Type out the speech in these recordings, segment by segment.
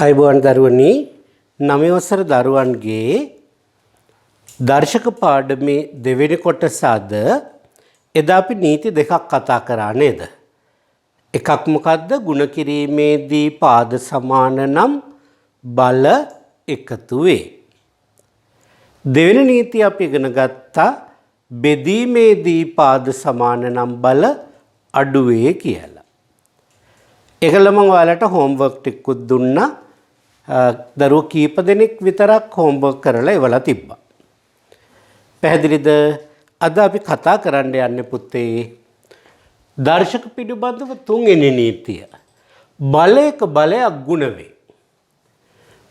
අයිබෝන් දරුවනි 9 වසර දරුවන්ගේ දර්ශක පාඩමේ දෙවෙනි කොටස අද එදා අපි නීති දෙකක් කතා කරා නේද? එකක් මොකද්ද? ගුණ කිරීමේදී පාද සමාන නම් බල එකතු වේ. දෙවෙනි නීතිය අපි ඉගෙන ගත්තා බෙදීමේදී පාද සමාන නම් බල අඩු වේ කියලා. ඒකල මම ඔයාලට හෝම්වර්ක් ටිකකුත් දුන්නා. දරුවෝ කීප දෙනෙක් විතරක් හෝම්වර්ක් කරලා ඉවලා තිබ්බා. පැහැදිලිද? අද අපි කතා කරන්න යන්නේ පුතේ දර්ශක පිළිබඳව තුන්වෙනි නීතිය. බලයක බලයක් ගුණ වේ.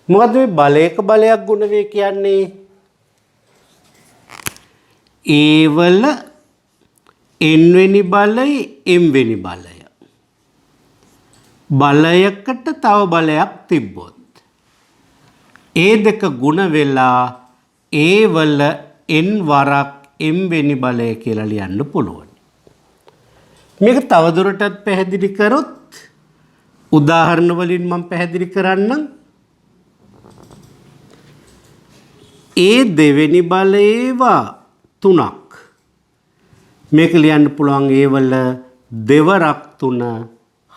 මොකද මේ බලයක බලයක් ගුණ වේ කියන්නේ? A වල n වෙනි බලය m වෙනි බලය. බලයකට තව බලයක් තිබ්බොත් ඒ දෙක ගුණ වෙලා A වල n වරක් m වෙනි බලය කියලා ලියන්න පුළුවන්. මේක තවදුරටත් පැහැදිලි කරොත් උදාහරණ වලින් මම පැහැදිලි කරන්නම්. A දෙවෙනි බලයේවා 3ක්. මේක ලියන්න පුළුවන් A වල දෙවරක් 3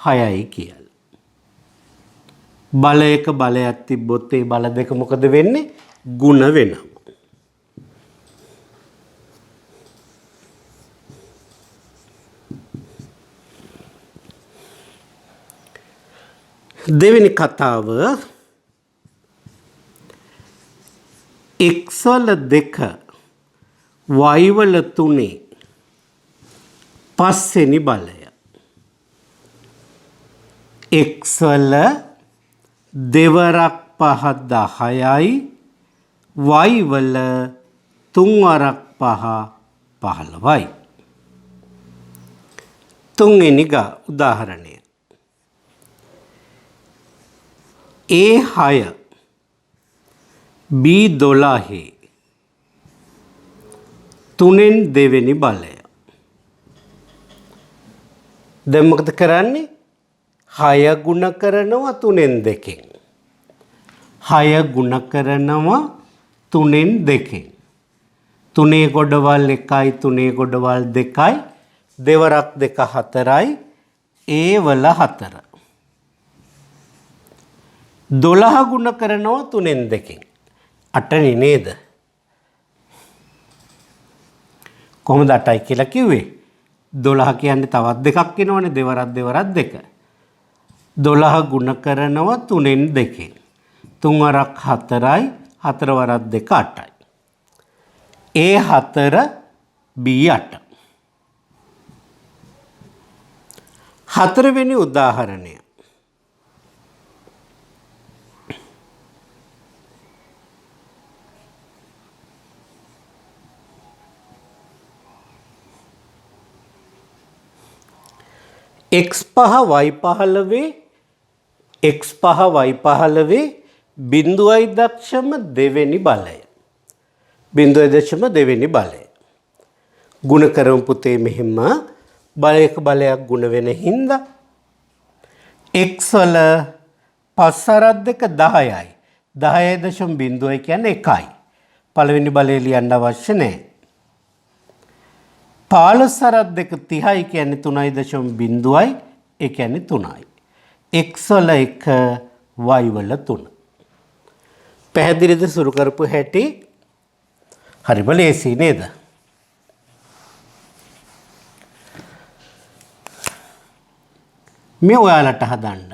6යි කියලා. බලයක බලයක් තිබ්බොත් ඒ බල දෙක මොකද වෙන්නේ? ගුණ වෙනවා. දෙවෙනි කතාව x වල 2 y වල 3 පස්වෙනි බලය. x වල දෙවරක් 5 10යි y වල 3 වරක් 5 15යි. තුන්වෙනි උදාහරණය A6 B12 3න් දෙවෙනි බලය. දැන් මොකද කරන්නේ? 6 ගුණ කරනවා 3න් 2කින්. 6 ගුණ කරනවා 3න් 2කින්. 3 ගොඩවල් 1යි 3 ගොඩවල් 2යි දෙවරක් 2 4යි A වල 4. 12 ගුණ කරනවා 3න් 2කින්. 8නේ නේද? කොහොමද 8යි කියලා කිව්වේ? 12 කියන්නේ තවත් දෙකක් එනවනේ දෙවරක් 2. 12 ගුණ කරනවා 3න් 2කින්. 3 වරක් 4යි 4 වරක් 2 8යි. A4 B8. හතරවෙනි උදාහරණය x5 y15 x5 y15 බිඳුවයි දක්ෂම දෙවෙනි බලය. බිඳුවයි දක්ෂම දෙවෙනි බලය. ගුණ කරමු පුතේ මෙහෙම බලයක බලයක් ගුණ වෙන හින්දා x වල 5 අරක් 2 10යි. 10.0 කියන්නේ 1යි. පළවෙනි බලය ලියන්න අවශ්‍ය නැහැ. 15 අරක් 2 30යි කියන්නේ 3.0යි. ඒ කියන්නේ 3යි. x වල 1 y වල 3. පැහැදිලිද සුරු කරපු හැටි? හරිම ලේසි නේද? මේ ඔයාලට හදන්න.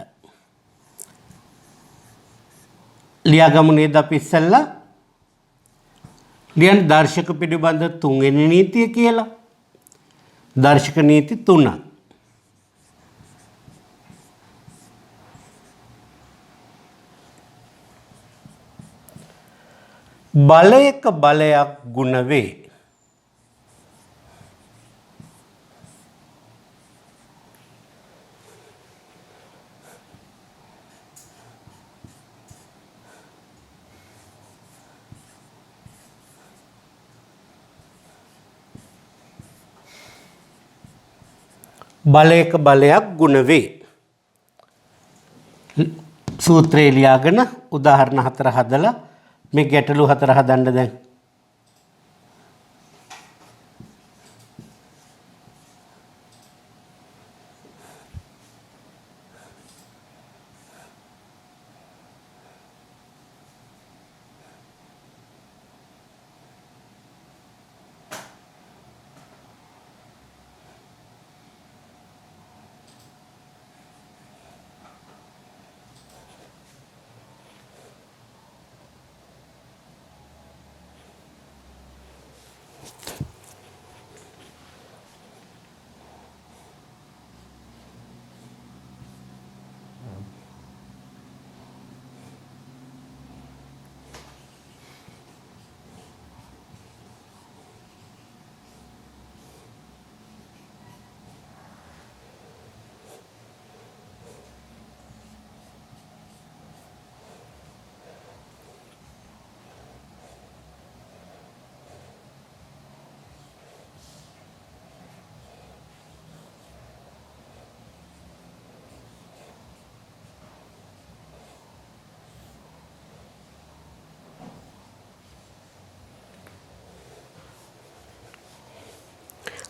ලියාගමු නේද අපි ඉස්සෙල්ලා? ලියන්න දර්ශක පිළිබඳ තුන්වෙනි නීතිය කියලා. දර්ශක නීති 3. බලයක බලයක් ගුණ වේ. බලයක බලයක් ගුණ වේ. සූත්‍රය ලියාගෙන උදාහරණ 4 හදලා මේ ගැටලු 4 හදන්න දැන්.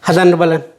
හදන්න බලන්න.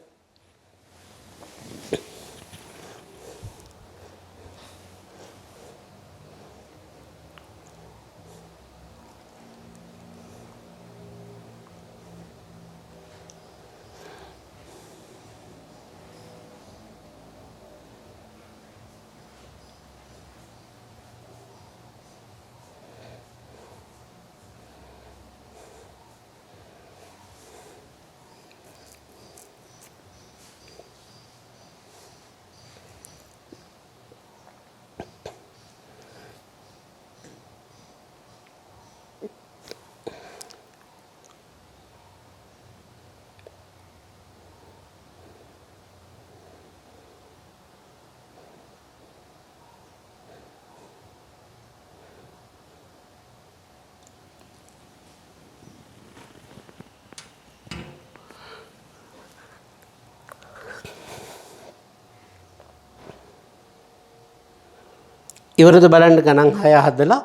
ඉවරද බලන්න ගණන් 6 හදලා.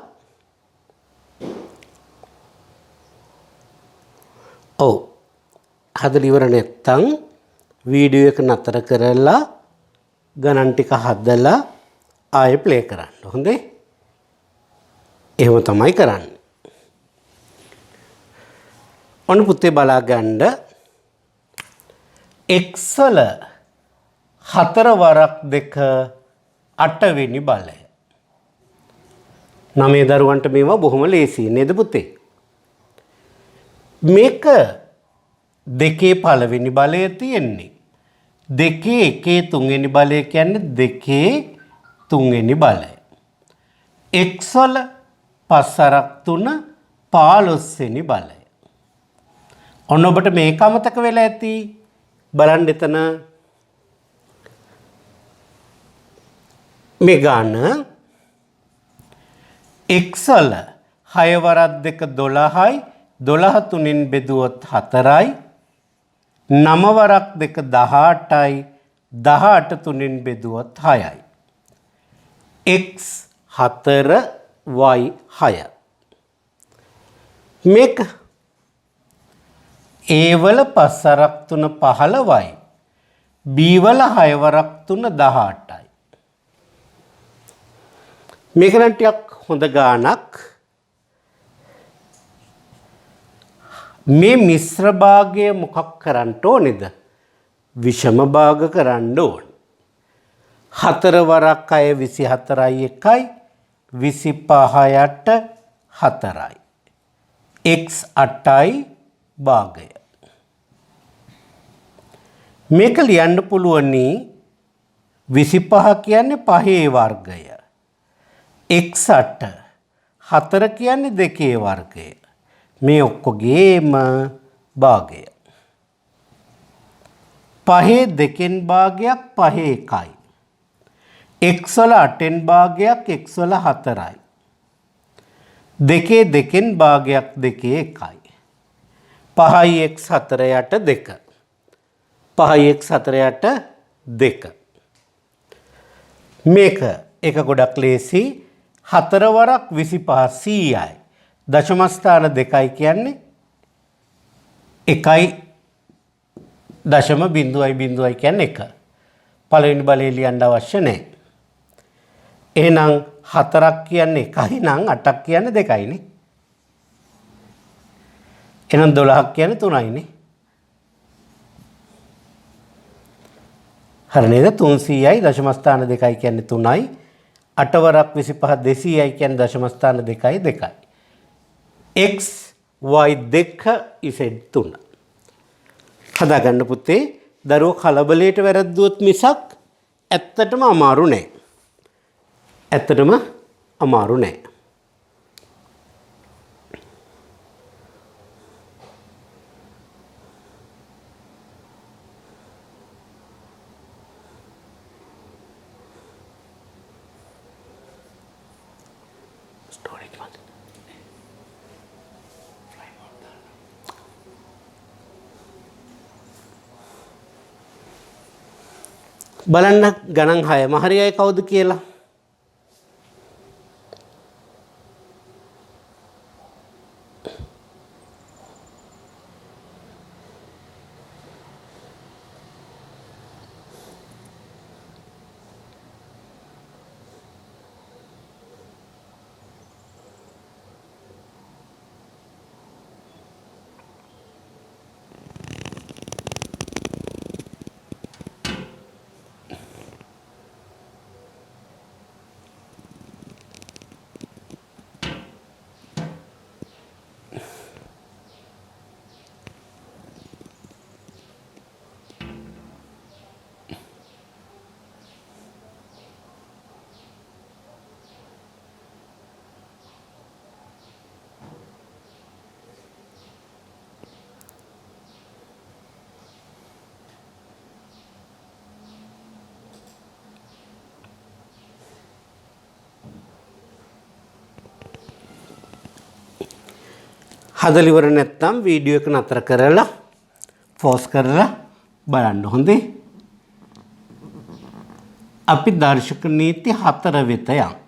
ඔව්. හදලා ඉවර නැත්තම් වීඩියෝ එක නතර කරලා ගණන් ටික හදලා ආයෙ ප්ලේ කරන්න. හොඳයි? එහෙම තමයි කරන්නේ. ඔන්න පුතේ බලා ගන්න x වල 4 වරක් 2 8 වෙනි බලය. නමේ දරුවන්ට මේවා බොහොම ලේසියි නේද පුතේ? මේක දෙකේ පළවෙනි බලය තියෙන්නේ. දෙකේ එකේ තුන්වෙනි බලය කියන්නේ දෙකේ තුන්වෙනි බලය. x වල 5 අරක් 3 15 වෙනි බලය. ඔන්න ඔබට මේක අමතක වෙලා ඇති. බලන්න එතන මේ ගාන x වල 6 වරක් 2 12යි 12 තුනෙන් බෙදුවොත් 4යි 9 වරක් 2 18යි 18 තුනෙන් බෙදුවොත් 6යි x 4 y 6 මේක a වල 5 වරක් 3 15යි b වල 6 වරක් 3 18යි මේක නම් ටිකක් හොඳ ගානක්. මේ මිශ්‍ර භාගය මොකක් කරන්න ඕනේද? විෂම භාග කරන්න ඕන. 4 වරක් 6 24යි 1යි 25යට 4යි. x 8යි භාගය. මේක ලියන්න පුළුවනි 25 කියන්නේ 5 වර්ගය. x 8 4 කියන්නේ 2 වර්ගය. මේ ඔක්කොගේම භාගය. 5 2න් භාගයක් 5 1යි. x වල 8න් භාගයක් x වල 4යි. 2 2න් භාගයක් 2 1යි. 5යි x 4 යට 2. 5යි x 4 යට 2. මේක එක ගොඩක් ලේසි. 4 වරක් 25 100යි. දශම ස්ථාන 2යි කියන්නේ 1.0 කියන්නේ 1. පළවෙනි බලය ලියන්න අවශ්‍ය නැහැ. එහෙනම් 4ක් කියන්නේ 1යි නම් 8ක් කියන්නේ 2යිනේ. එහෙනම් 12ක් කියන්නේ 3යිනේ. හරි නේද? 300යි දශම ස්ථාන 2යි කියන්නේ 3යි. 8 වරක් 25 200යි කියන්නේ දශම ස්ථාන 2යි 2යි. x y 2 z 3. හදාගන්න පුතේ. දරුවෝ කලබලයට වැරද්දුවොත් මිසක් ඇත්තටම අමාරු නෑ. ඇත්තටම අමාරු නෑ. බලන්න ගණන් 6ම හරි අය කවුද කියලා. හදලා ඉවර නැත්නම් වීඩියෝ එක නතර කරලා පෝස් කරලා බලන්න හොඳේ. අපි දර්ශක නීති 4 වෙත යමු.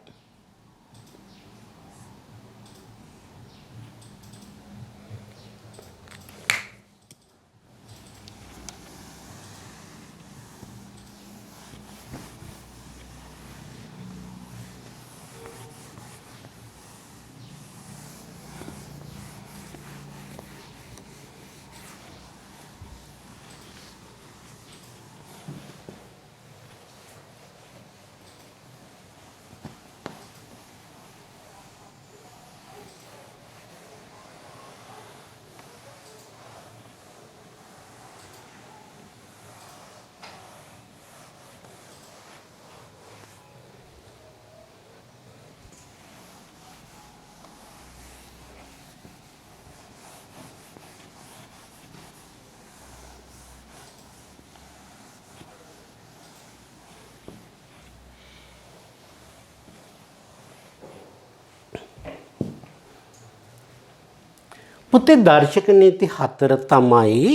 පුතේ දර්ශක නීති 4 තමයි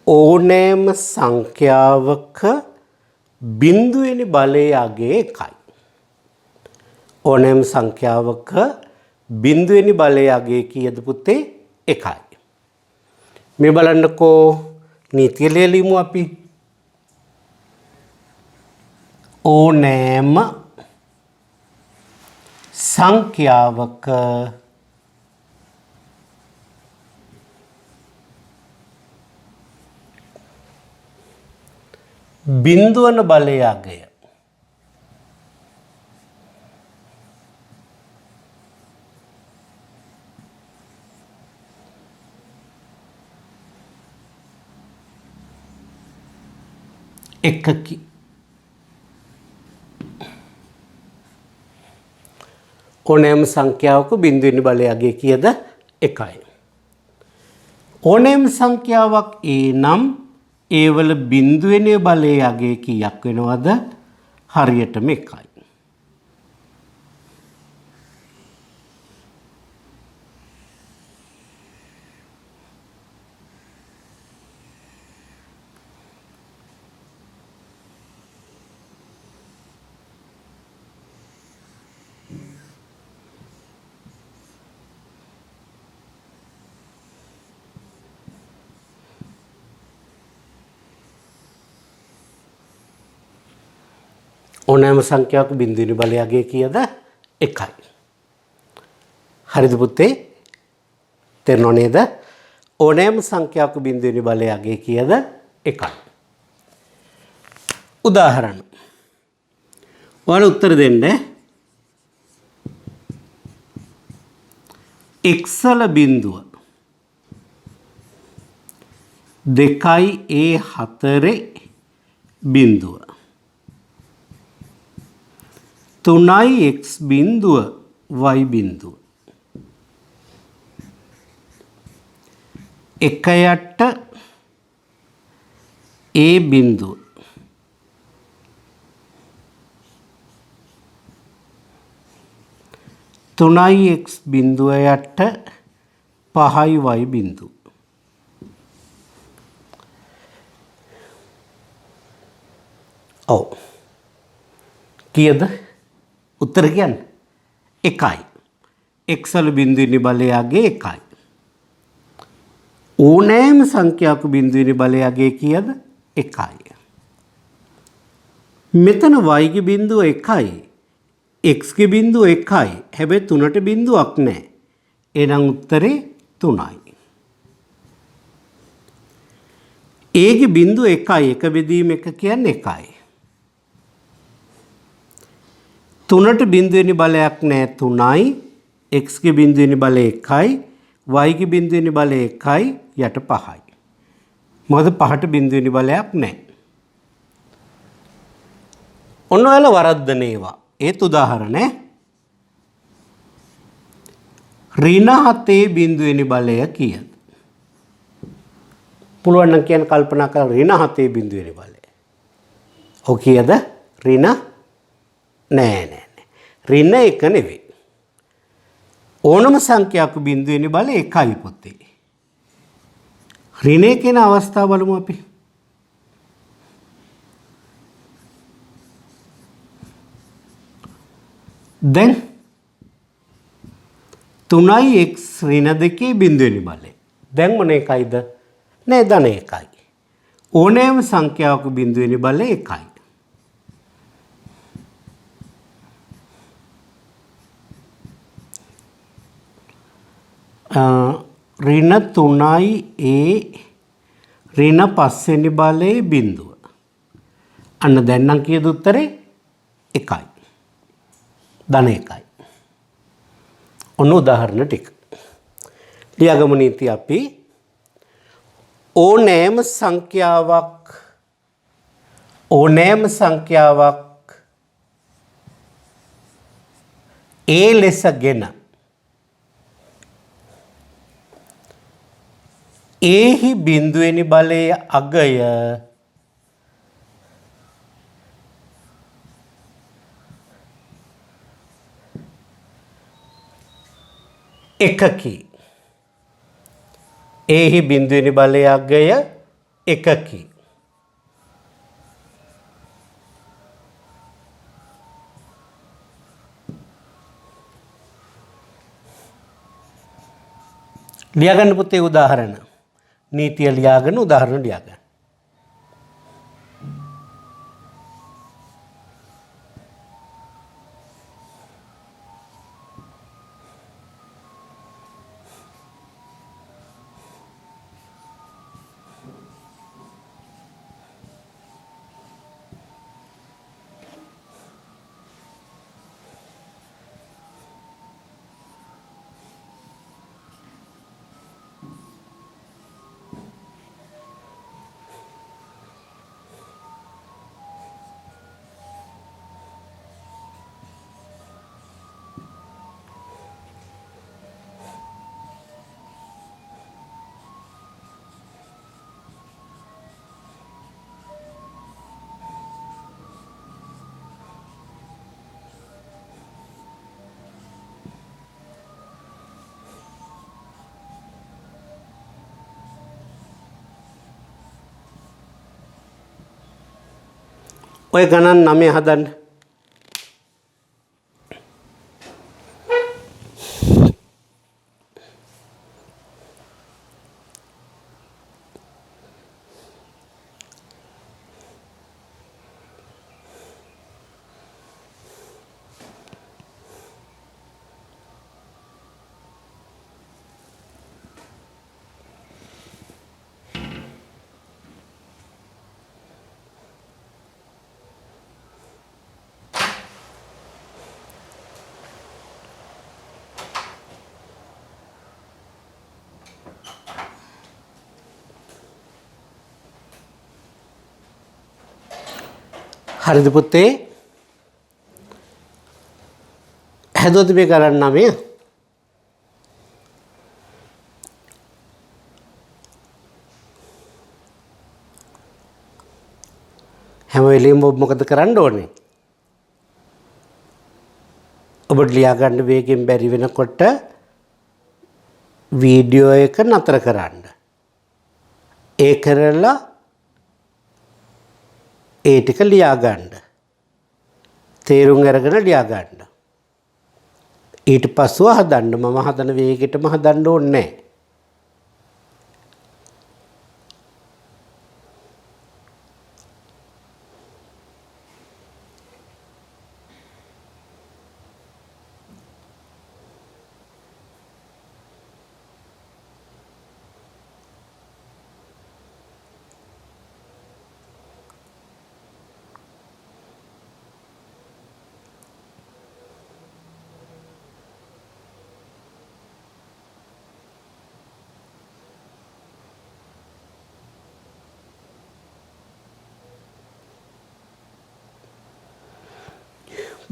ඕනෑම සංඛ්‍යාවක බිඳුවෙනි බලයේ අගය 1යි. ඕනෑම සංඛ්‍යාවක බිඳුවෙනි බලයේ අගය කීයද පුතේ? 1යි. මේ බලන්නකෝ නීතිය ලියලිමු අපි. ඕනෑම සංඛ්‍යාවක බිඳුවන බලයේ අගය එකකි. ඕනෑම සංඛ්‍යාවක බිඳුවෙනි බලයේ අගය කීයද? 1යි. ඕනෑම සංඛ්‍යාවක් නම් ඒවල බිඳුවෙනි බලයේ අගය කීයක් වෙනවද? හරියටම 1යි. ඕනෑම සංඛ්‍යාවක බිඳුවෙනි බලය අගය කීයද? 1යි. හරිද පුතේ? තේරුණා නේද? ඕනෑම සංඛ්‍යාවක බිඳුවෙනි බලය අගය කීයද? 1යි. උදාහරණ. ඔයාලා උත්තර දෙන්න. x වල බිඳුව 2a4 බිඳුව 3යි x බිඳුව y බිඳුව 1යට a බිඳුව 3යි x බිඳුවයට 5යි y බිඳුව. ඔව්. කීයද? උත්තර කියන්නේ 1යි. x වල බිඳුවෙනි බලය අගය 1යි. ඕනෑම සංඛ්‍යාවක බිඳුවෙනි බලය අගය කීයද? 1යි. මෙතන y ගේ බිඳුව 1යි. x ගේ බිඳුව 1යි. හැබැයි 3ට බිඳුවක් නැහැ. එහෙනම් උත්තරේ 3යි. a ගේ බිඳුව 1යි. 1 බෙදීම 1 කියන්නේ 1යි. 3ට බිඳුවෙනි බලයක් නැහැ 3යි. x ගේ බිඳුවෙනි බලය 1යි. y ගේ බිඳුවෙනි බලය 1යි. යට 5යි. මොකද 5ට බිඳුවෙනි බලයක් නැහැ. ඔන්න ඔයාලා වරද්දන ඒවා. ඒත් උදාහරණ ඍණ 7 බිඳුවෙනි බලය කීයද? පුළුවන් නම් කියන්න කල්පනා කරලා ඍණ 7 බිඳුවෙනි බලය. ඔව් කීයද? ඍණ නෑ. ඍණ 1 නෙවෙයි. ඕනම සංඛ්‍යාවක බිඳුවෙනි බලය 1යි පුතේ. ඍණ 1 කියන අවස්ථාව බලමු අපි. දැන් 3යි x ඍණ 2 බිඳුවෙනි බලය. දැන් මොන එකයිද? නෑ ධන 1යි. ඕනෑම සංඛ්‍යාවක බිඳුවෙනි බලය 1යි. ඍණ 3යි a ඍණ 5 වෙනි බලයේ බිඳුව. අන්න දැන් නම් කීයද උත්තරේ? 1යි. ධන 1යි. ඔන්න උදාහරණ ටික. ලියාගමු නීති අපි ඕනෑම සංඛ්‍යාවක් a ලෙසගෙන එහි බිඳුවෙනි බලයේ අගය එකකි. එහි බිඳුවෙනි බලයේ අගය එකකි. ලියාගන්න පුතේ උදාහරණ. නීතිය ලියාගෙන උදාහරණ ලියාගන්න. ඔය ගණන් 9 හදන්න. හරිද පුතේ? හැදුවද මේ ගණන් 9? හැම වෙලෙම ඔබ මොකද කරන්න ඕනේ? ඔබට ලියා ගන්න වේගෙන් බැරි වෙනකොට වීඩියෝ එක නතර කරන්න. ඒ කරලා ඒ ටික ලියා ගන්න. තේරුම් අරගෙන ලියා ගන්න. ඊට පස්සෙ හදන්න. මම හදන වේගෙටම හදන්න ඕනේ නැහැ.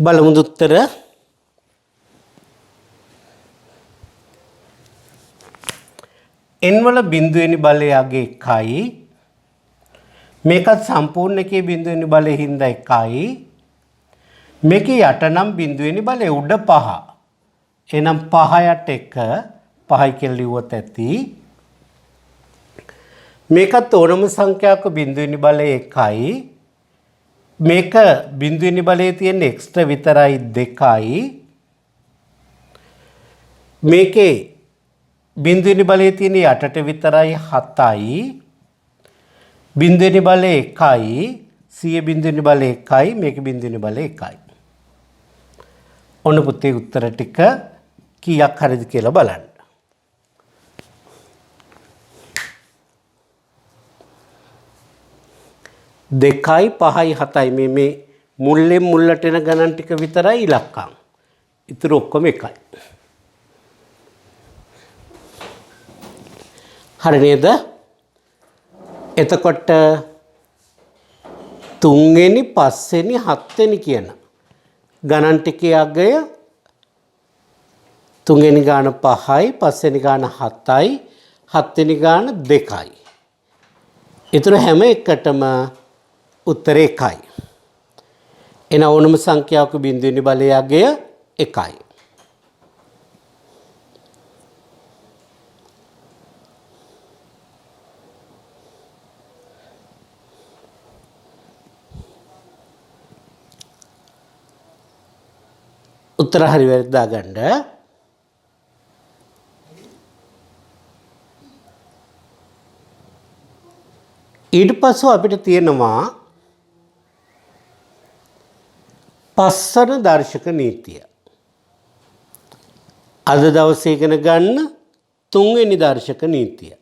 බලමුද උත්තර? n වල බිඳුවෙනි බලය අගේ 1යි. මේකත් සම්පූර්ණ එකේ බිඳුවෙනි බලය හින්දා 1යි. මේකේ යට නම් බිඳුවෙනි බලය උඩ 5. එහෙනම් 5 යට 1 5යි කියලා ලිව්වොත් ඇති. මේකත් ඕනම සංඛ්‍යාවක බිඳුවෙනි බලය 1යි. මේක බිඳුවෙනි බලයේ තියෙන එක්ස්ට්‍රා විතරයි 2යි. මේකේ බිඳුවෙනි බලයේ තියෙන යටට විතරයි 7යි. බිඳුවෙනි බලය 1යි. 100 බිඳුවෙනි බලය 1යි. මේකේ බිඳුවෙනි බලය 1යි. ඔන්න පුතේ උත්තර ටික කීයක් හරිද කියලා බලන්න. දෙකයි 5යි 7යි මේ මුල්ලෙන් මුල්ලට එන ගණන් ටික විතරයි ඉලක්කම්. ඉතුරු ඔක්කොම එකයි. හරි නේද? එතකොට 3 වෙනි 5 වෙනි 7 වෙනි කියන ගණන් ටිකේ අගය 3 වෙනි ගාන 5යි 5 වෙනි ගාන 7යි 7 වෙනි ගාන 2යි. ඉතුරු හැම එකටම උත්තරේ 1යි. එන ඕනම සංඛ්‍යාවක බිඳුවෙනි බලය අගය 1යි. උත්තර හරි වැරදි දාගන්න. ඊට පස්ව අපිට තියෙනවා පස්වන දර්ශක නීතිය. අද දවසේ ඉගෙන ගන්න 3 වෙනි දර්ශක නීතිය.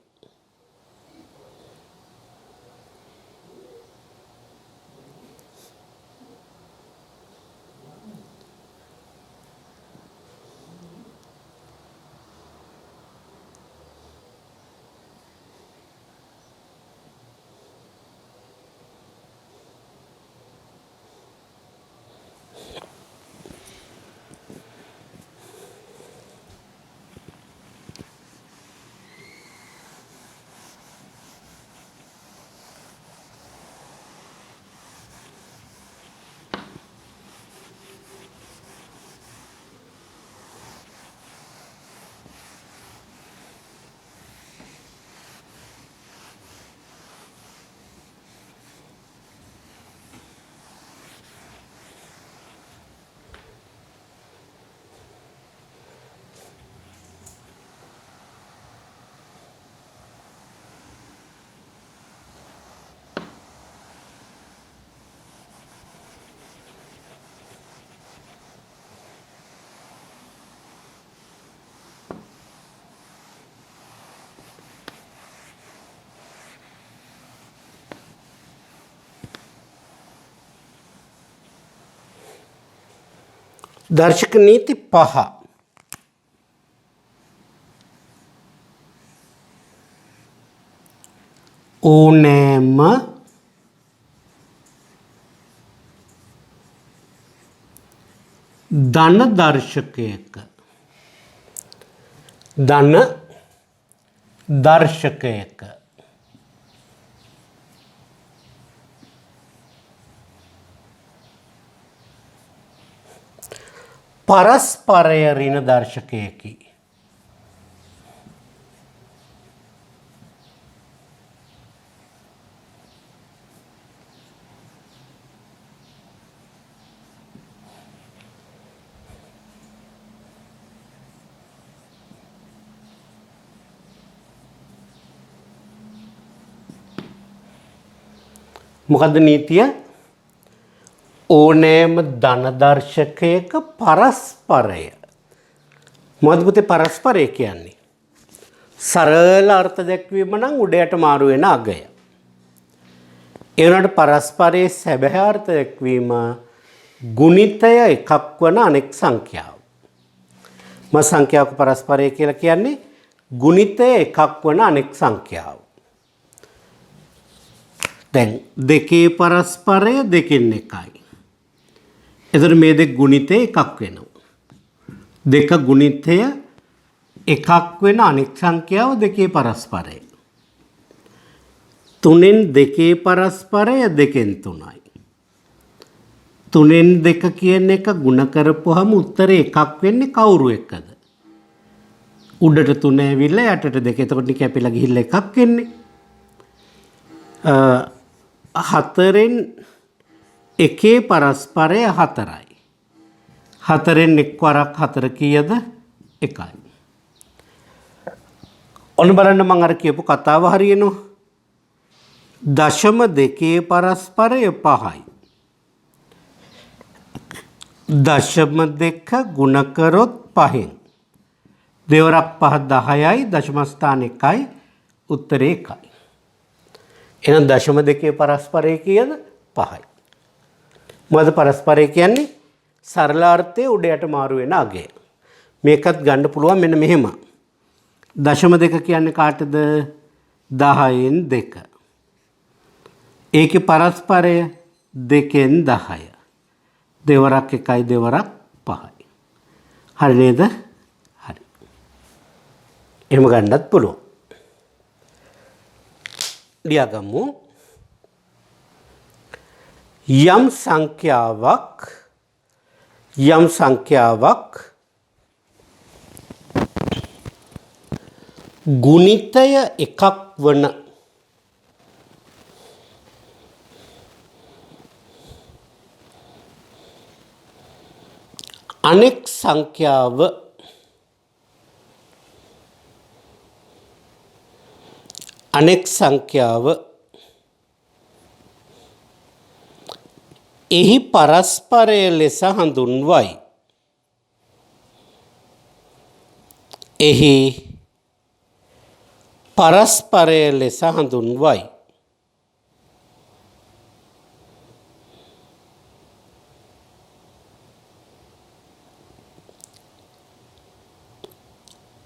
දර්ශක නීති 5. ඕනෑම ධන දර්ශකයක ධන දර්ශකයක පරස්පරය ඍණ දර්ශකයකි. මොකද්ද නීතිය? ඕනෑම ධන දර්ශකයක පරස්පරය. මොකද පුතේ පරස්පරය කියන්නේ? සරල අර්ථ දැක්වීම නම් උඩයට මාරු වෙන අගය. ඒ වුණාට පරස්පරයේ සැබෑ අර්ථ දැක්වීම ගුණිතය එකක් වන අනෙක් සංඛ්‍යාව. සංඛ්‍යාවක පරස්පරය කියලා කියන්නේ ගුණිතය එකක් වන අනෙක් සංඛ්‍යාව. දැන් දෙකේ පරස්පරය දෙකෙන් එකයි. එතකොට මේ දෙක ගුණිතය එකක් වෙනවා. දෙක ගුණිතය එකක් වෙන අනෙක් සංඛ්‍යාව දෙකේ පරස්පරය. තුනෙන් දෙකේ පරස්පරය දෙකෙන් තුනයි. තුනෙන් දෙක කියන එක ගුණ කරපුවහම උත්තරේ එකක් වෙන්නේ කවුරු එක්කද? උඩට 3 ඇවිල්ලා යටට 2. එතකොට කැපිලා ගිහිල්ලා එකක් එන්නේ. 4න් එකේ පරස්පරය 4යි. 4න් එක් වරක් 4 කීයද? 1යි. ඔන්න බලන්න මම අර කියපු කතාව හරියනවා. දශම දෙකේ පරස්පරය 5යි. දශම දෙක ගුණ කරොත් 5න්. දෙවරක් 5 10යි. දශම ස්ථාන 1යි. උත්තරේ 1යි. එහෙනම් දශම දෙකේ පරස්පරය කීයද? 5යි. මොකද පරස්පරය කියන්නේ සරල අර්ථයේ උඩයට මාරු වෙන අගය. මේකත් ගන්න පුළුවන් මෙන්න මෙහෙම. දශම දෙක කියන්නේ කාටද? 10න් 2. ඒකේ පරස්පරය 2න් 10. දෙවරක් 1යි දෙවරක් 5යි. හරි නේද? හරි. එහෙම ගන්නත් පුළුවන්. ලියාගමු. යම් සංඛ්‍යාවක් ගුණිතය එකක් වන අනෙක් සංඛ්‍යාව එහි පරස්පරය ලෙස හඳුන්වයි. එහි පරස්පරය ලෙස හඳුන්වයි.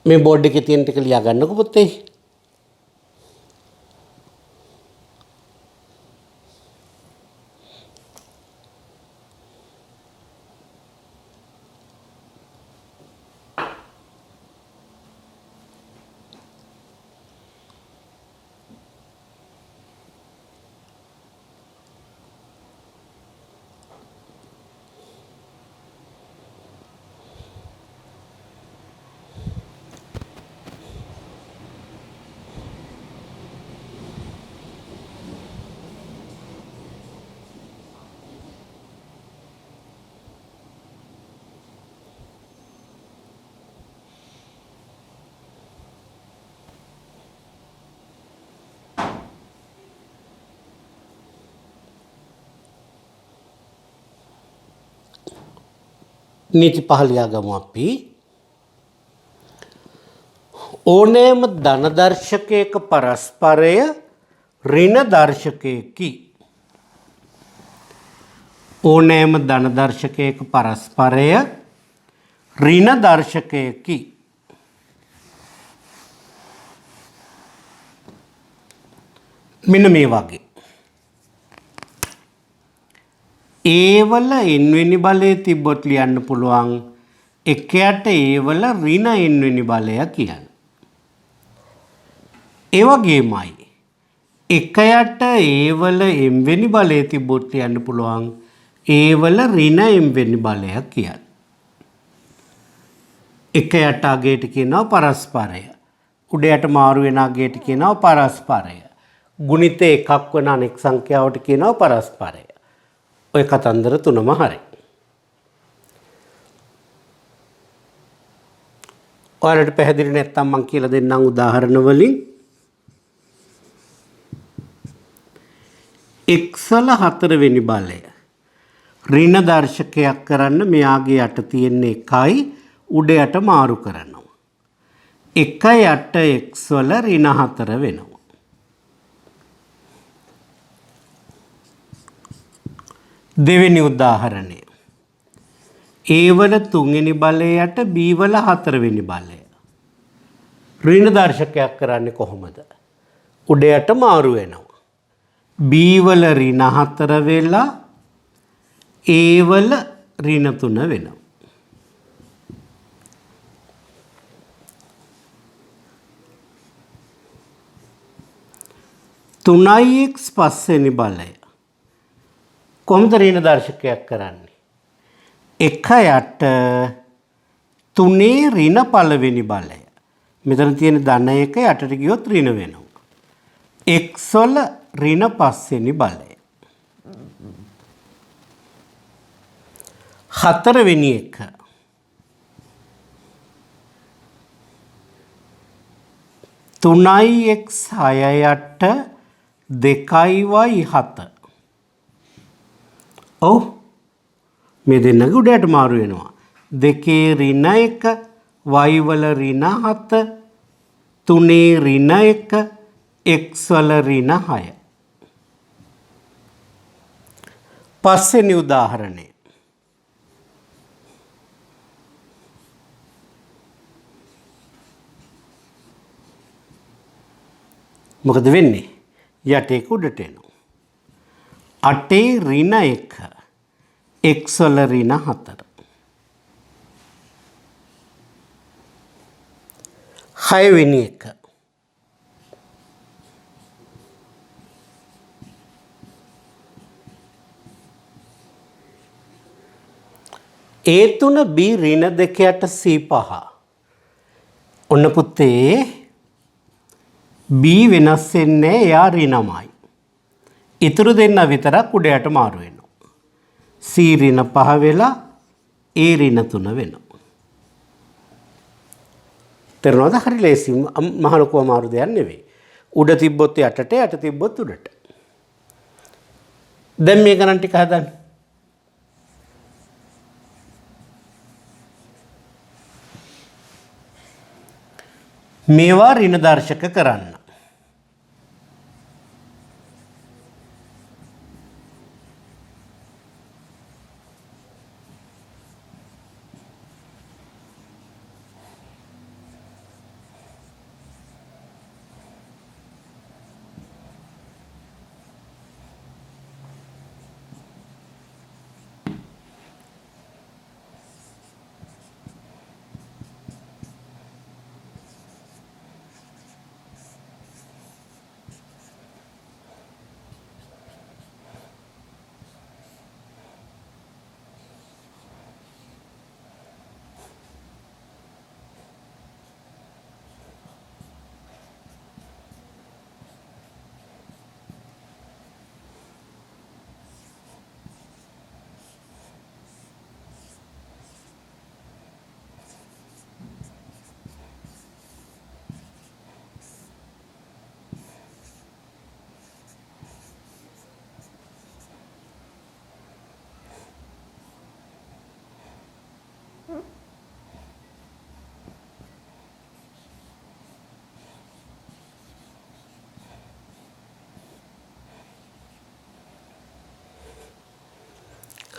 මේ බෝඩ් එකේ තියෙන ටික ලියා ගන්නකො පුතේ. නීති 5 ලියාගමු අපි. ඕනෑම ධන දර්ශකයක පරස්පරය ඍණ දර්ශකයකි. ඕනෑම ධන දර්ශකයක පරස්පරය ඍණ දර්ශකයකි. මෙන්න මේ වගේ. ඒ වල n වෙනි බලය තිබ්බොත් ලියන්න පුළුවන් එකයට ඒ වල ඍණ n වෙනි බලය කියලා. ඒ වගේමයි එකයට ඒ වල m වෙනි බලය තිබ්බොත් ලියන්න පුළුවන් ඒ වල ඍණ m වෙනි බලය කියලා. එකයට අගයට කියනවා පරස්පරය. උඩයට මාරු වෙන අගයට කියනවා පරස්පරය. ගුණිත එකක් වන අනෙක් සංඛ්‍යාවට කියනවා පරස්පරය. ඔය කතන්දර තුනම හරි. ඔයාලට පැහැදිලි නැත්නම් මම කියලා දෙන්නම් උදාහරණ වලින්. x වල 4 වෙනි බලය ඍණ දර්ශකයක් කරන්න මෙයාගේ යට තියෙන එකයි උඩ යට මාරු කරනවා. 1 යට x වල ඍණ 4 වෙනවා. දෙවෙනි උදාහරණය. a වල 3 වෙනි බලය යට b වල 4 වෙනි බලය. ඍණ දර්ශකයක් කරන්නේ කොහොමද? උඩ යට මාරු වෙනවා. b වල ඍණ 4 වෙලා a වල ඍණ 3 වෙනවා. තුනයි x පස්වෙනි බලය. කොහොමද ඍණ දර්ශකයක් කරන්නේ? 1 යට 3 ඍණ පළවෙනි බලය. මෙතන තියෙන ධන 1 යටට ගියොත් ඍණ වෙනවා. x වල ඍණ 5 වෙනි බලය. 4 වෙනි එක. තුනයි x 6 යට 2y 7. ඔව් මේ දෙන්නගේ උඩට මාරු වෙනවා. 2 ඍණ 1 y වල ඍණ 7 3 ඍණ 1 x වල ඍණ 6. පස්වෙනි උදාහරණය. මොකද වෙන්නේ? යට එක උඩට එනවා. 8 ඍණ 1 x වල ඍණ 4. 6 වෙනි එක. A3 B ඍණ 2 යට C5. ඔන්න පුතේ B වෙනස් වෙන්නේ එයා ඍණමයි. ඉතුරු දෙන්න විතරක් උඩ යට මාරු වෙනවා. C ඍණ 5 වෙලා A ඍණ 3 වෙනවා. තේරුණාද? හරි ලේසි. මහ ලොකු අමාරු දෙයක් නෙවෙයි. උඩ තිබ්බොත් යටට යට තිබ්බොත් උඩට. දැන් මේ ගණන් ටික හදන්න. මේවා ඍණ දර්ශක කරන්න.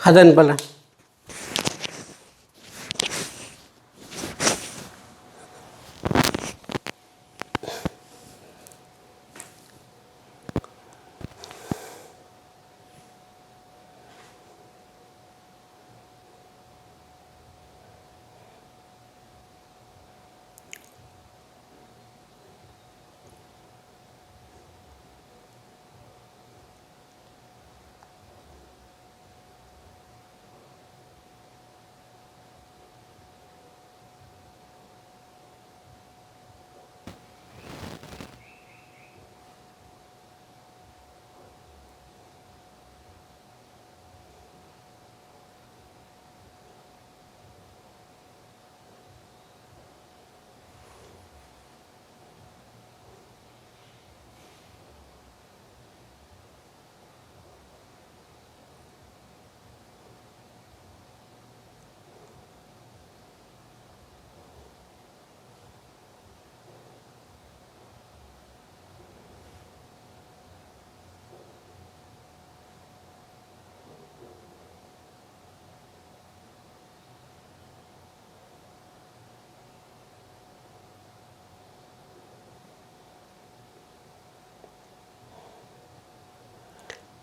හදන්න බලන්න.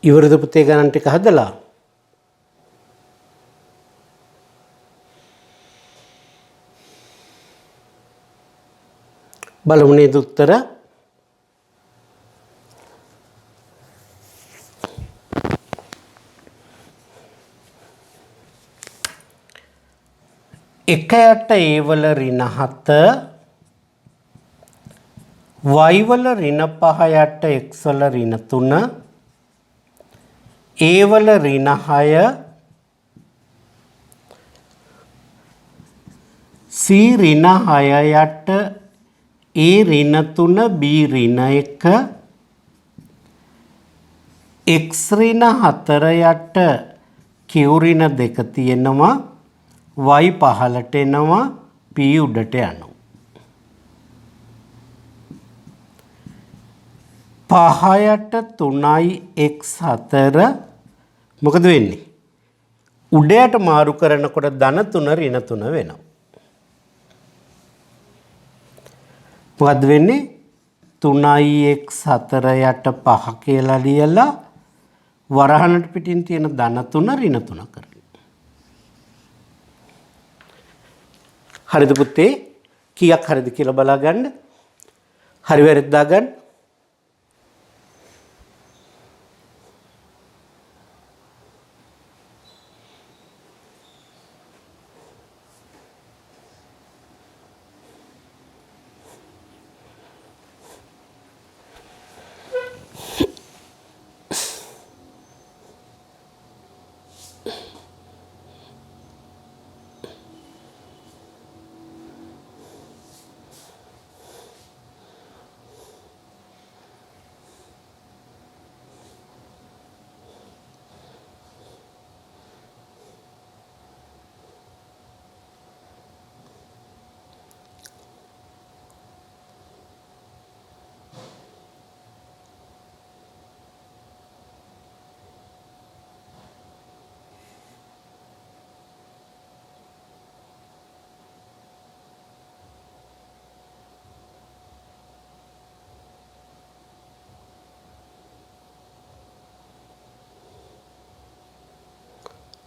ඉවරද පුතේ ගණන් ටික හදලා? බලමු නේද උත්තර? එකයට a වල ඍණ 7 y වල ඍණ 5 යට x වල ඍණ 3 a වල ඍණ 6 c ඍණ 6 යට a ඍණ 3 b ඍණ 1 x ඍණ 4 යට q ඍණ 2 තියෙනවා y පහළට එනවා p උඩට යනවා. 5යට 3යි x 4 මොකද වෙන්නේ? උඩයට මාරු කරනකොට ධන 3 ඍණ 3 වෙනවා. මොකද වෙන්නේ? 3යි x 4 යට 5 කියලා ලියලා වරහණට පිටින් තියෙන ධන 3 ඍණ 3 කරනවා. හරිද පුතේ? කීයක් හරිද කියලා බලා ගන්න. හරි වැරද්ද දාගන්න.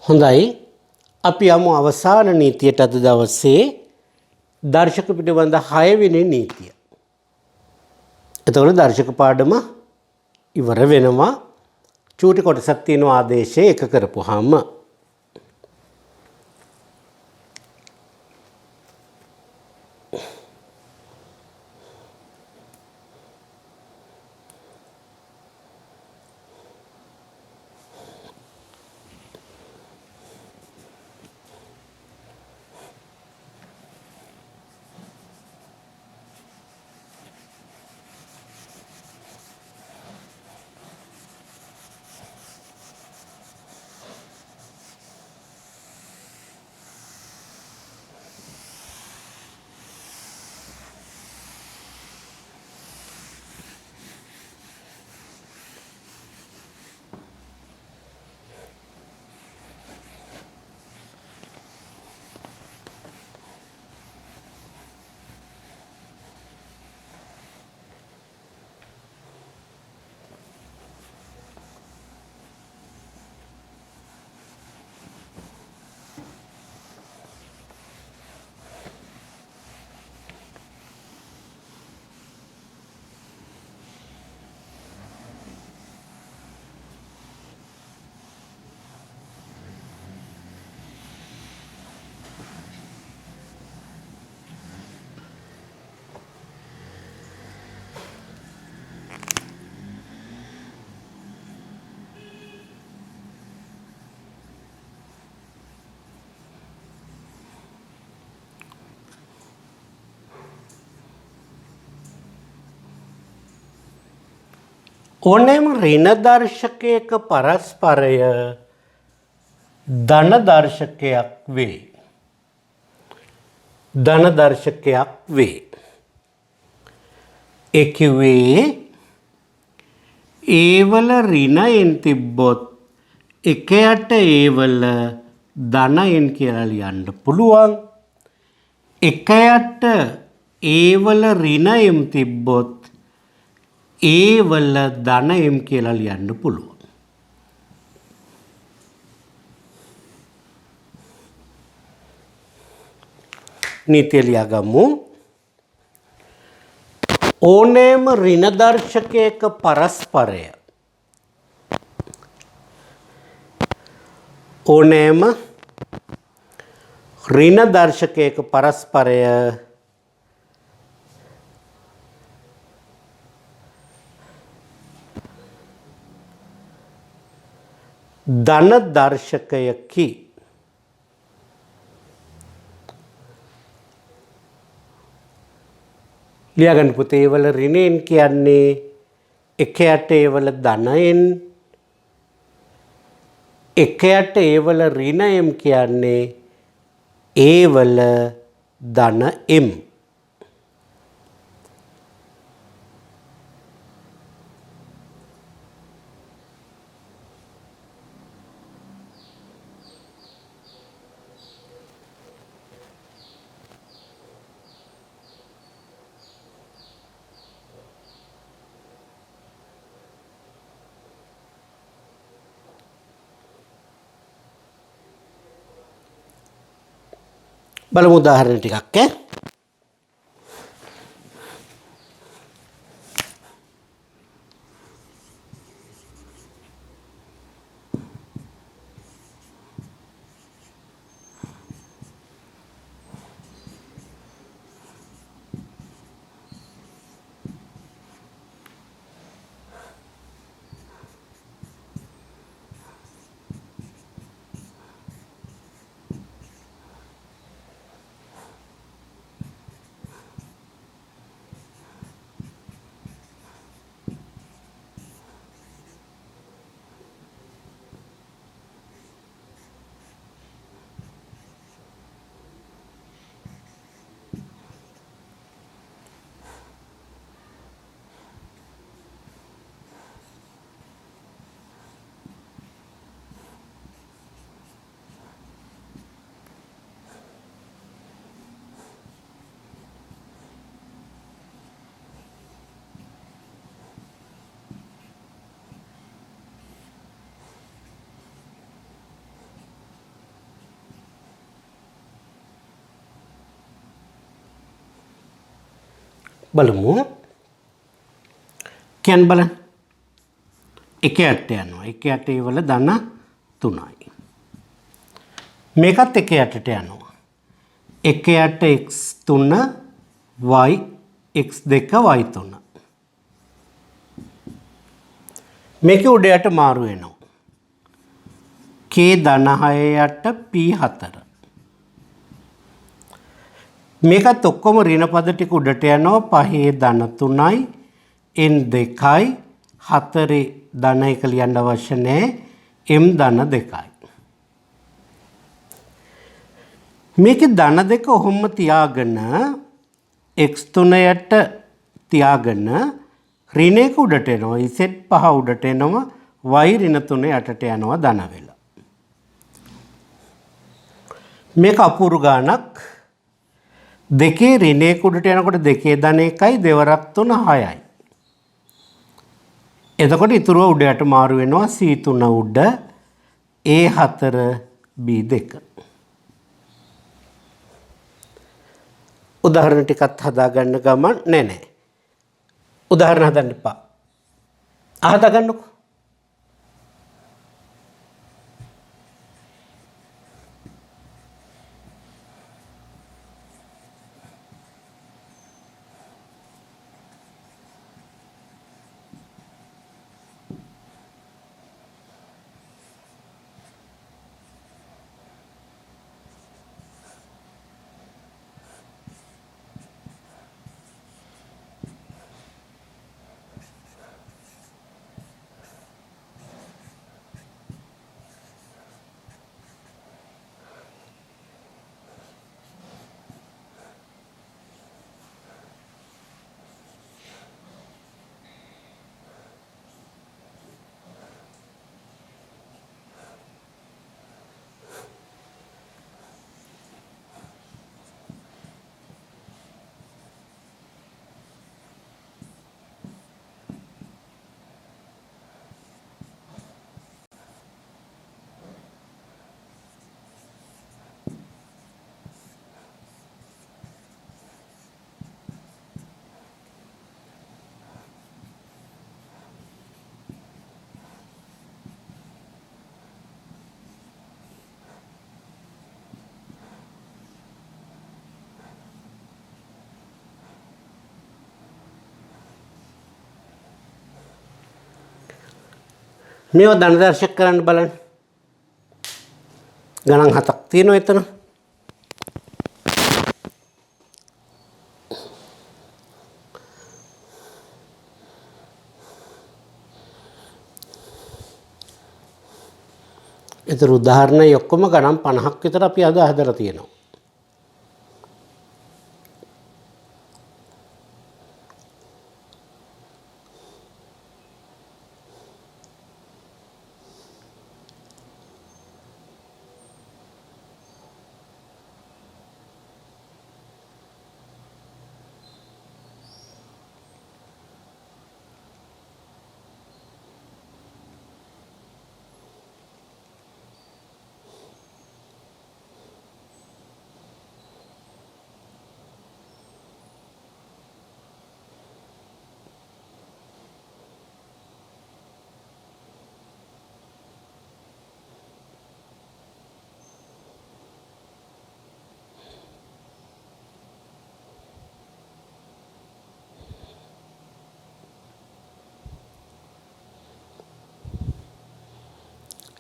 හොඳයි අපි යමු අවසාන නීතියට අද දවසේ දර්ශක පිටබඳ 6 වෙනි නීතිය. එතකොට දර්ශක පාඩම ඉවර වෙනවා. චූටි කොටසක් තියෙනවා ආදේශය එක කරපුවාම. ඕනෑම ඍණ දර්ශකයක පරස්පරය ධන දර්ශකයක් වේ. ධන දර්ශකයක් වේ. ඒ කිව්වේ ඒ වල ඍණයෙන් තිබ්බොත් එකයට ඒ වල ධනයෙන් කියලා ලියන්න පුළුවන්. එකයට ඒ වල ඍණයෙන් තිබ්බොත් ඒ වල ධනයෙන් කියලා ලියන්න පුළුවන්. නීතිය ලියා ගමු. ඕනෑම ඍණ දර්ශකයක පරස්පරය ඕනෑම ඍණ දර්ශකයක පරස්පරය ධන දර්ශකයකි. ලියාගන්න පුතේ ඒවල ඍණයෙන් කියන්නේ එකයට ඒවල ධනයෙන් එකයට ඒවල ඍණයෙන් කියන්නේ ඒවල ධන එම්. බලමු උදාහරණ ටිකක් ඈ. බලමු කියන්න බලන්න. එකයට යනවා. එකයට ඒවල ධන 3යි. මේකත් එකයටට යනවා. එකයට x3 y x2 y3. මේක උඩයට මාරු වෙනවා. k ධන 6යට p4. මේකත් ඔක්කොම ඍණ පද ටික උඩට යනවා. 5 ධන 3යි n 2යි 4 ධන 1 ලියන්න අවශ්‍ය නැහැ. m ධන 2යි. මේකේ ධන 2 ඔහොම තියාගෙන x3යට තියාගෙන ඍණ 1 උඩට එනවා. z5 උඩට එනවා. y ඍණ 3 යටට යනවා ධන වෙලා. මේක අපූර්ව ගානක්. දෙකේ ඍණ 1 උඩට යනකොට දෙකේ ධන 1යි දෙවරක් 3 6යි. එතකොට ඉතුරුව උඩයට මාරු වෙනවා C3 උඩ A4 B2. උදාහරණ ටිකත් හදාගන්න ගමන් නෑ. උදාහරණ හදන්න එපා. හදාගන්නකෝ. මේවා ධන දර්ශක කරන්න බලන්න. ගණන් 7ක් තියෙනවා එතන. ඒතර උදාහරණ ඔක්කොම ගණන් 50ක් විතර අපි අද හදලා තියෙනවා.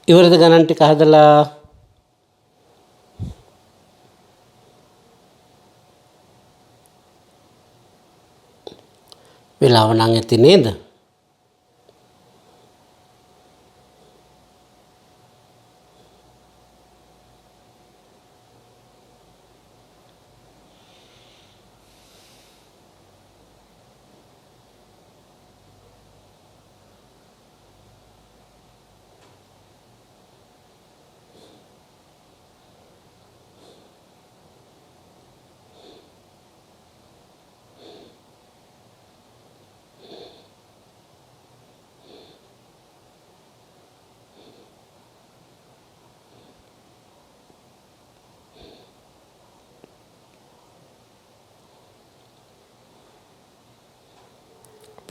ඉවරද ගණන් ටික හදලා? වෙලාව නම් ඇති නේද?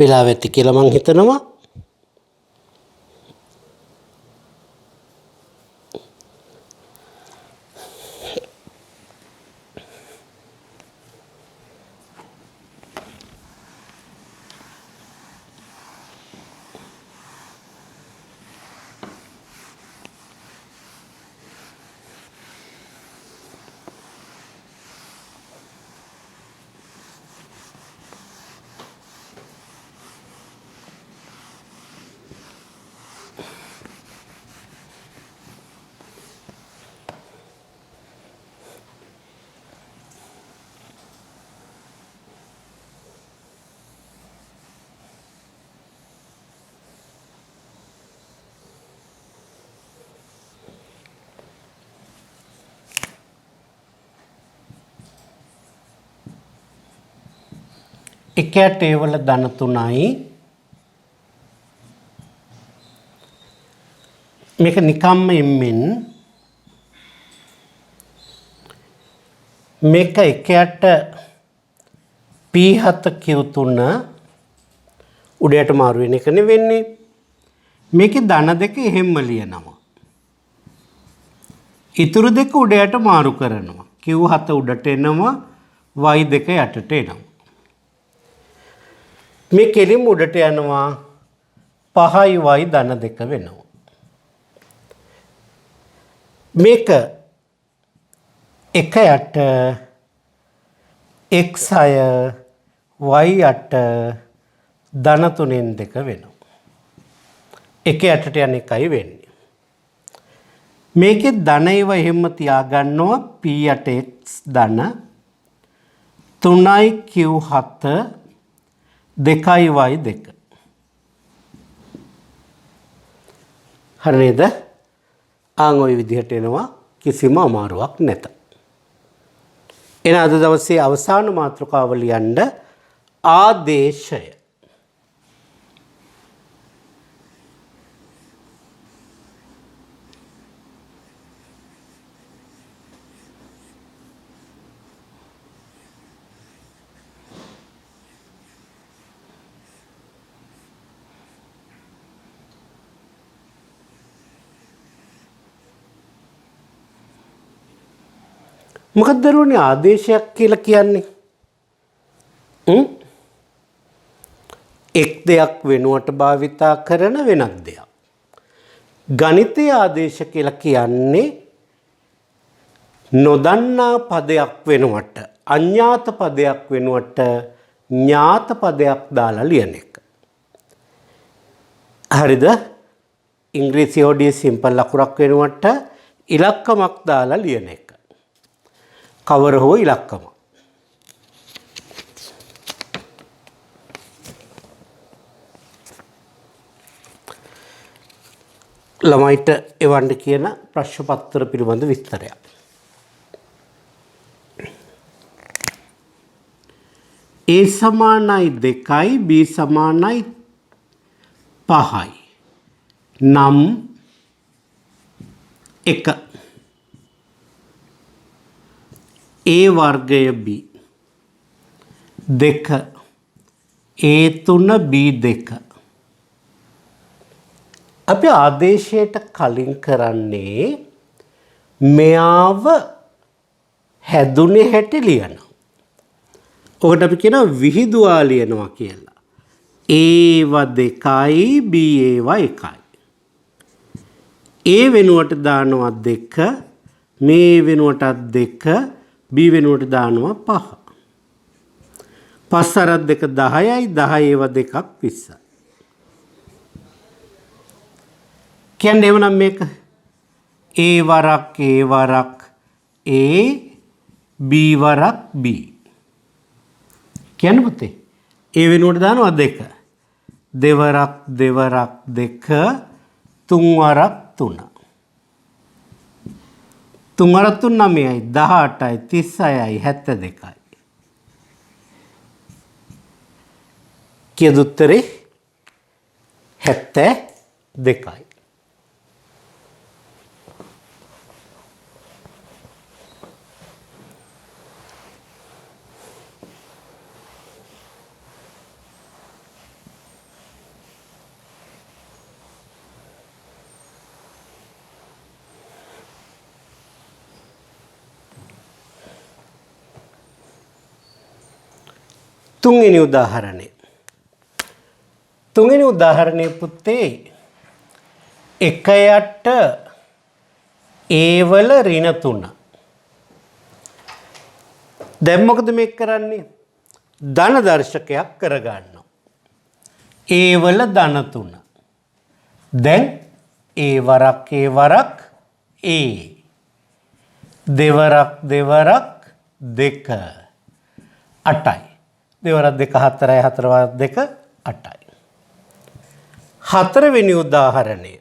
වෙලාව ඇති කියලා මං හිතනවා. එකට ඒවල ධන 3යි. මේක නිකම්ම එම්මෙන් මේක එකට P7 Q3 උඩයට මාරු වෙන එක නෙවෙන්නේ. මේකේ ධන දෙක එහෙම්ම ලියනවා. ඉතුරු දෙක උඩයට මාරු කරනවා. Q7 උඩට එනවා, Y2 යටට එනවා. මේ කෙලින් උඩට යනවා 5y ධන 2 වෙනවා. මේක එක යට x6 y8 ධන 3න් 2 වෙනවා. එක යටට යන එකයි වෙන්නේ. මේකේ ධන ඒව එහෙම තියාගන්නවා p8x ධන 3යි q7 2යි y2. හරි නේද? ආන් ওই විදිහට එනවා, කිසිම අමාරුවක් නැත. එන අද දවසේ අවසාන මාතෘකාව ලියන්න ආදේශය. මොකක්ද දරුවනේ ආදේශයක් කියලා කියන්නේ? එක් දෙයක් වෙනුවට භාවිතා කරන වෙනත් දෙයක්. ගණිතයේ ආදේශ කියලා කියන්නේ නොදන්නා පදයක් වෙනුවට අඥාත පදයක් වෙනුවට ඥාත පදයක් දාලා ලියන එක. හරිද? ඉංග්‍රීසි හොඩියේ සිම්පල් ලකුරක් වෙනුවට ඉලක්කමක් දාලා ලියන එක. කවර හෝ ඉලක්කම. ළමයිට එවන්න කියන ප්‍රශ්න පත්‍ර පිළිබඳ විස්තරයක්. A සමානයි 2යි B සමානයි 5යි. නම් 1 A වර්ගය B 2 A3 B2. අපි ආදේශයට කලින් කරන්නේ මෙයාව හැදුනේ හැටි ලියනවා. ඔකට අපි කියනවා විහිදුවා ලියනවා කියලා. A 2යි B 1යි. A වෙනුවට දානවා 2, මේ වෙනුවටත් 2, B වෙනුවට දානවා 5. 5 අරක් 2 10යි, 10 2ක් 20යි. කියන්නේ එවනම් මේක A වරක් A වරක් A B වරක් B. කියන්නේ පුතේ A වෙනුවට දානවා 2. දෙවරක් දෙවරක් 2 තුන් වරක් 3. තුන් වරක් 3 9යි 18යි 36යි 72යි. කියද උත්තරේ 72යි. තුන්වෙනි උදාහරණය. තුන්වෙනි උදාහරණය පුතේ 1යට A වල ඍණ 3. දැන් මොකද මේක කරන්නේ? ධන දර්ශකයක් කරගන්නවා. A වල ධන 3. දැන් A වරක් A වරක් A. දෙවරක් දෙවරක් 2 8යි. දෙවරක් 2 4යි 4 වරක් 2 8යි. හතරවෙනි උදාහරණය.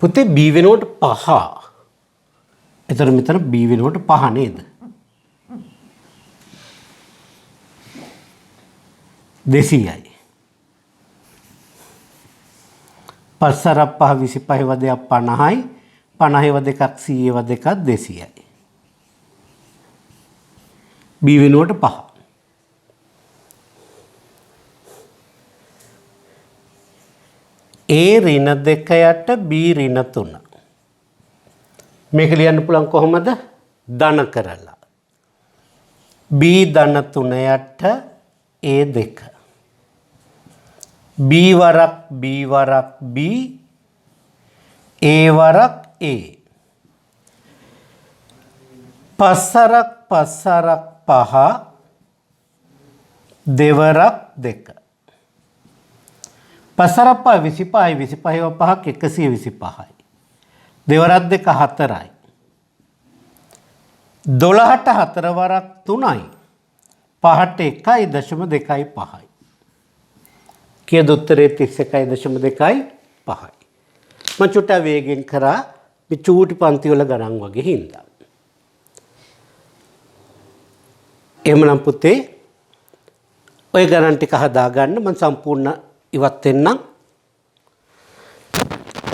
පුතේ B වෙනුවට 5. එතන මෙතන B වෙනුවට 5 නේද? 200යි. 5 අරක් 5 25 වදයක් 50යි. 50 වදයක් 100 වදයක් 200යි. B වෙනුවට 5. A ඍණ 2යට B ඍණ 3. මේක ලියන්න පුළුවන් කොහොමද? ධන කරලා. B ධන 3යට A 2. B වරක් B වරක් B A වරක් A. පස්සරක් පස්සරක් 5 දෙවරක් 2. පස්සරක් 25යි 25ව 5ක් 125යි. දෙවරක් 2 4යි. 12ට 4 වරක් 3යි. 5ට 1.25යි. කියද උත්තරේ 31.25යි. මම චුට්ට වේගෙන් කරා මේ චූටි පන්ති වල ගණන් වගේ හින්දා. එහෙමනම් පුතේ ඔය ගණන් ටික හදාගන්න මම සම්පූර්ණ ඉවත් වෙන්නම්.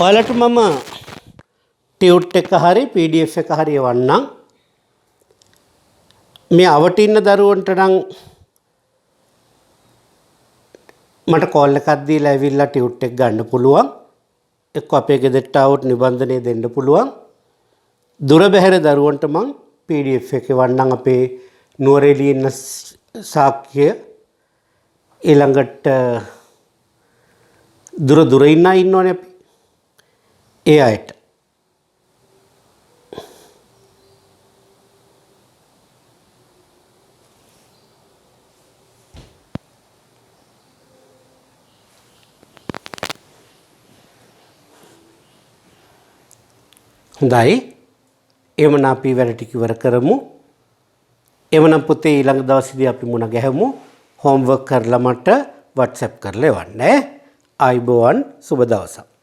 ඔයාලට මම ටියුට් එක හරි PDF එක හරි එවන්නම්. මේ අවට ඉන්න දරුවන්ට නම් මට කෝල් එකක් දීලා ඇවිල්ලා ටියුට් එක ගන්න පුළුවන්. එක්ක අපේ ගෙදරට આવුත් නිබන්ධනය දෙන්න පුළුවන්. දුර බැහැර දරුවන්ට මම PDF එක එවන්නම්. අපේ නුවරඑළියේ ඉන්න සාක්‍ය ඊළඟට දුර දුර ඉන්න අය ඉන්නවනේ අපි. ඒ අයට. හොඳයි. එවනම් අපි වැඩ ටික ඉවර කරමු. එවනම් පුතේ ඊළඟ දවසේදී අපි මුණ ගැහමු. හෝම්වර්ක් කරලා මට WhatsApp කරලා එවන්න. ආයිබෝවන් සුබ දවසක්.